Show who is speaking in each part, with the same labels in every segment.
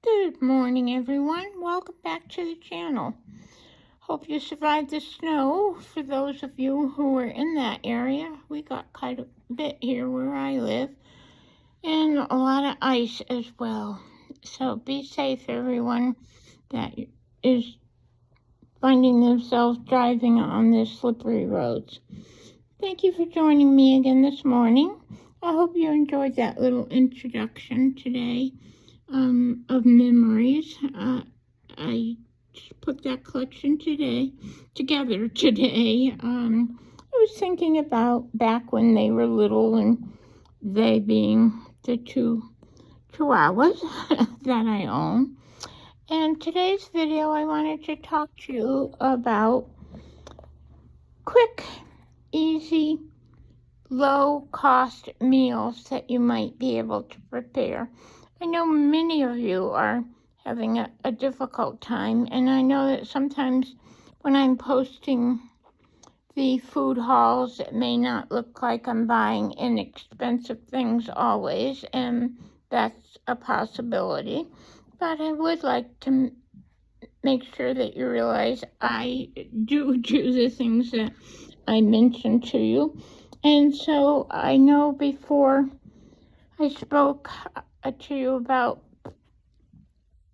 Speaker 1: Good morning, everyone. Welcome back to the channel. Hope you survived the snow. For those of you who were in that area, we got quite a bit here where I live, and a lot of ice as well. So be safe, everyone that is finding themselves driving on these slippery roads. Thank you for joining me again this morning. I hope you enjoyed that little introduction today of memories. I just put that collection together today. I was thinking about back when they were little, and they being the two chihuahuas that I own. And today's video, I wanted to talk to you about quick, easy, low-cost meals that you might be able to prepare. I know many of you are having a difficult time, and I know that sometimes when I'm posting the food hauls, it may not look like I'm buying inexpensive things always, and that's a possibility. But I would like to make sure that you realize I do the things that I mentioned to you. And so I know before I spoke to you about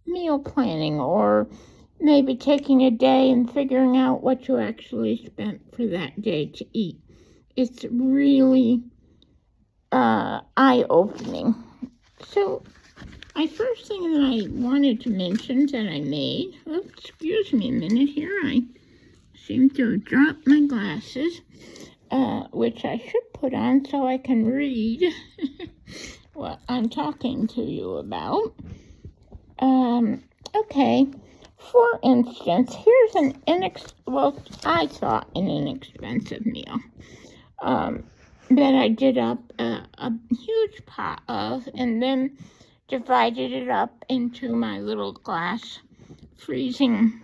Speaker 1: meal planning, or maybe taking a day and figuring out what you actually spent for that day to eat. It's really eye-opening. So my first thing that I wanted to mention that I made, excuse me a minute here, I seem to have dropped my glasses, which I should put on so I can read what I'm talking to you about. Okay, for instance, here's I thought an inexpensive meal that I did up a huge pot of, and then divided it up into my little glass from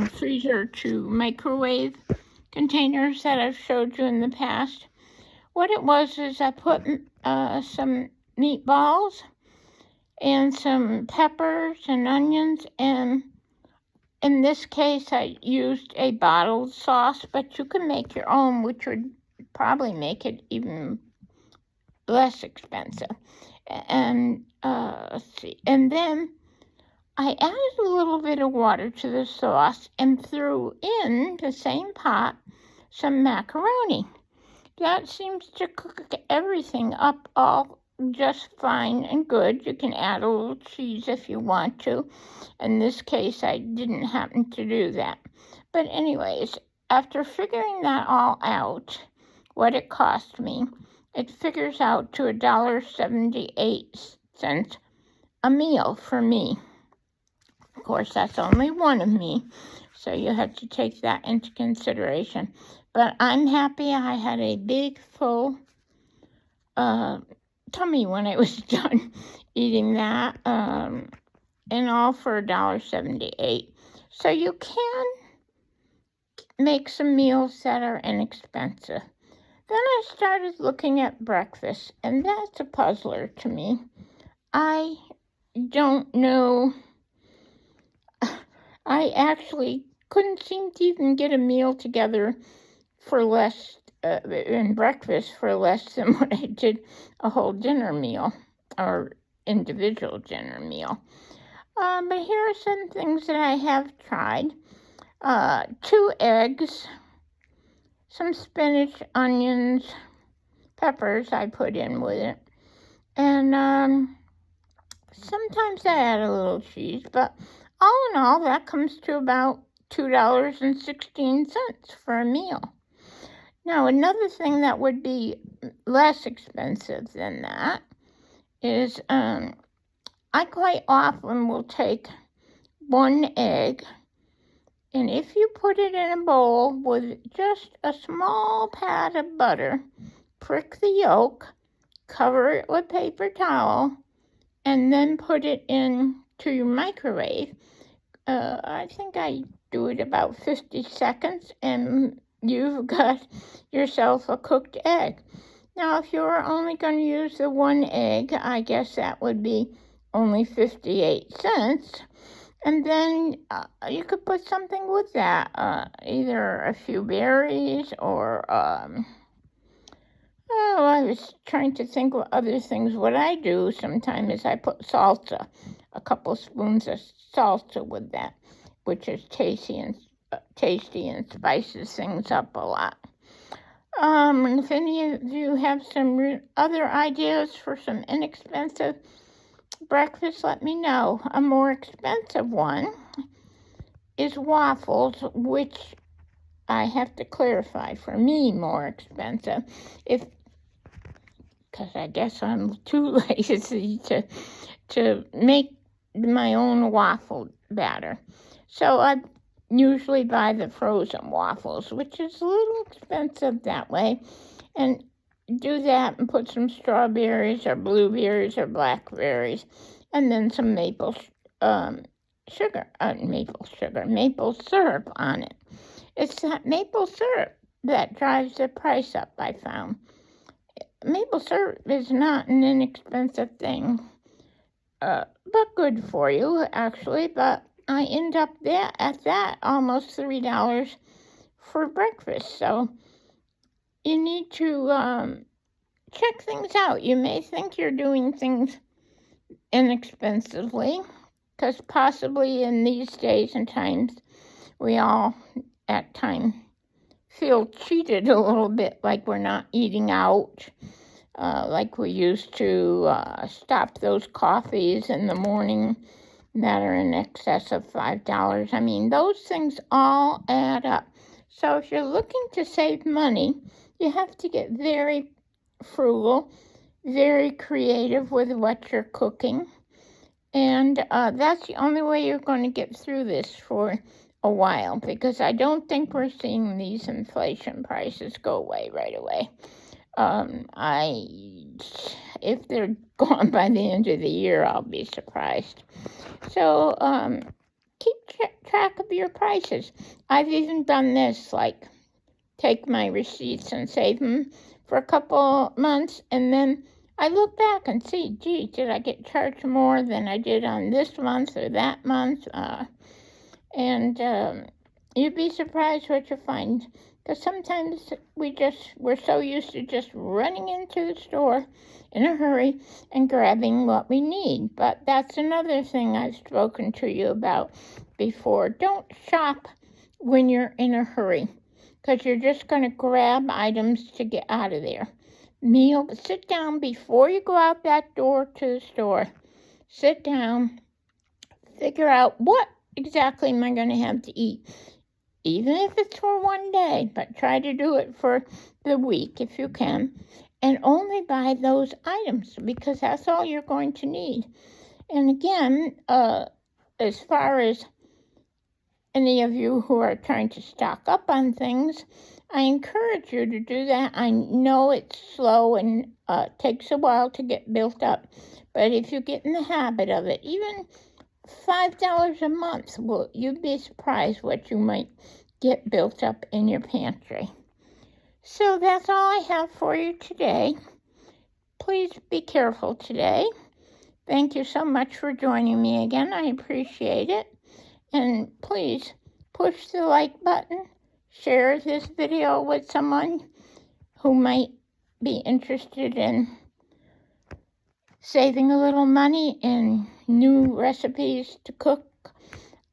Speaker 1: freezer to microwave containers that I've showed you in the past. What it was is I put some meatballs and some peppers and onions, and in this case I used a bottled sauce, but you can make your own, which would probably make it even less expensive. And let's see, and then I added a little bit of water to the sauce and threw in the same pot some macaroni. That seems to cook everything up all just fine and good. You can add a little cheese if you want to. In this case, I didn't happen to do that. But anyways, after figuring that all out, what it cost me, it figures out to $1.78 a meal for me. Of course, that's only one of me, so you have to take that into consideration. But I'm happy I had a big, full tummy when I was done eating that, and all for $1.78. So you can make some meals that are inexpensive. Then I started looking at breakfast, and that's a puzzler to me. I don't know. I actually couldn't seem to even get a meal together for less, in breakfast for less than what I did a whole dinner meal, or individual dinner meal. But here are some things that I have tried. 2 eggs, some spinach, onions, peppers I put in with it, and sometimes I add a little cheese, but all in all, that comes to about $2.16 for a meal. Now, another thing that would be less expensive than that is I quite often will take 1 egg, and if you put it in a bowl with just a small pat of butter, prick the yolk, cover it with paper towel, and then put it into your microwave. I think I do it about 50 seconds, and you've got yourself a cooked egg. Now, if you're only going to use the 1 egg, I guess that would be only 58 cents. And then you could put something with that, either a few berries or, I was trying to think of other things. What I do sometimes is I put salsa, a couple spoons of salsa with that, which is tasty and spices things up a lot. And if any of you have some other ideas for some inexpensive breakfast, let me know. A more expensive one is waffles, which I have to clarify, for me, more expensive. Because I guess I'm too lazy to make my own waffle batter. So I usually buy the frozen waffles, which is a little expensive that way. And do that and put some strawberries or blueberries or blackberries, and then some maple syrup on it. It's that maple syrup that drives the price up, I found. Maple syrup is not an inexpensive thing, but good for you, actually. But I end up at that almost $3 for breakfast. So you need to check things out. You may think you're doing things inexpensively, because possibly in these days and times, we all at times feel cheated a little bit, like we're not eating out, like we used to stop those coffees in the morning that are in excess of $5. I mean, those things all add up. So if you're looking to save money, you have to get very frugal, very creative with what you're cooking. And that's the only way you're going to get through this for a while, because I don't think we're seeing these inflation prices go away right away. If they're gone by the end of the year, I'll be surprised. So keep track of your prices. I've even done this, like take my receipts and save them for a couple months, and then I look back and see, gee, did I get charged more than I did on this month or that month? And you'd be surprised what you find. Because sometimes we're so used to just running into the store in a hurry and grabbing what we need. But that's another thing I've spoken to you about before. Don't shop when you're in a hurry, because you're just going to grab items to get out of there. Sit down before you go out that door to the store. Sit down, figure out what exactly am I going to have to eat, even if it's for one day, but try to do it for the week if you can, and only buy those items, because that's all you're going to need. And again, as far as any of you who are trying to stock up on things, I encourage you to do that. I know it's slow and takes a while to get built up, but if you get in the habit of it, even $5 a month, you'd be surprised what you might get built up in your pantry. So that's all I have for you today. Please be careful today. Thank you so much for joining me again. I appreciate it. And please push the like button. Share this video with someone who might be interested in saving a little money and new recipes to cook.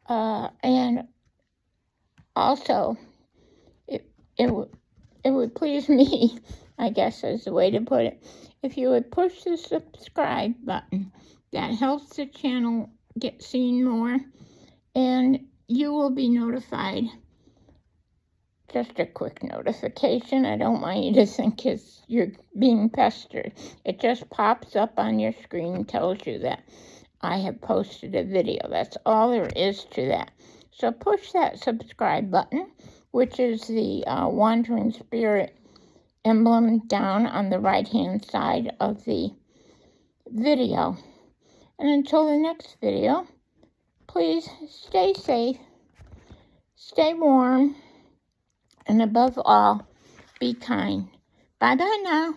Speaker 1: And also, it would please me, I guess is the way to put it, if you would push the subscribe button. That helps the channel get seen more, and you will be notified. Just a quick notification. I don't want you to think you're being pestered. It just pops up on your screen and tells you that I have posted a video. That's all there is to that. So push that subscribe button, which is the Wandering Spirit emblem down on the right-hand side of the video. And until the next video, please stay safe, stay warm, and above all, be kind. Bye-bye now.